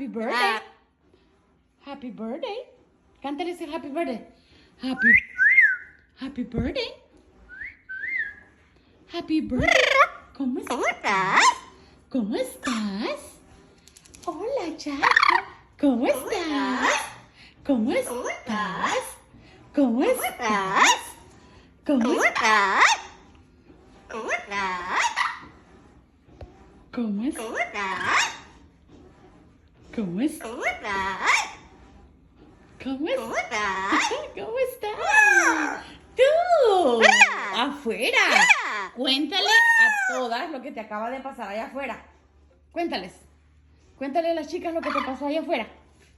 Happy birthday. Happy birthday. Cántales el happy birthday. Happy birthday. Happy birthday. ¿Cómo estás? ¿Cómo estás? Hola, Chaco. ¿Cómo estás? ¿Cómo estás? ¿Cómo estás? ¿Cómo estás? ¿Cómo estás? ¿Cómo estás? ¿Cómo estás? ¿Cómo estás? ¿Cómo estás? ¡Tú! ¡Afuera! Cuéntale a todas lo que te acaba de pasar allá afuera. Cuéntales. Cuéntale a las chicas lo que te pasó allá afuera.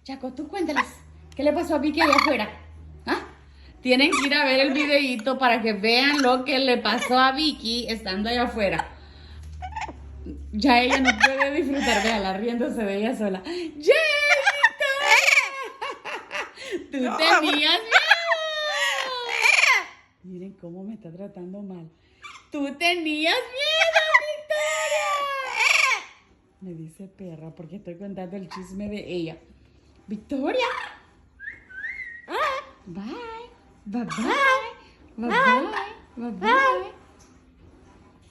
Chaco, tú cuéntales. ¿Qué le pasó a Viky allá afuera? ¿Ah? Tienen que ir a ver el videíto para que vean lo que le pasó a Viky estando allá afuera. Ya ella no puede disfrutar, véala, riéndose de ella sola. ¡Ya, Victoria! ¡Tú tenías miedo! Miren cómo me está tratando mal. ¡Tú tenías miedo, Victoria! Me dice perra porque estoy contando el chisme de ella. ¡Victoria! Bye. Bye bye. Bye bye. Bye bye.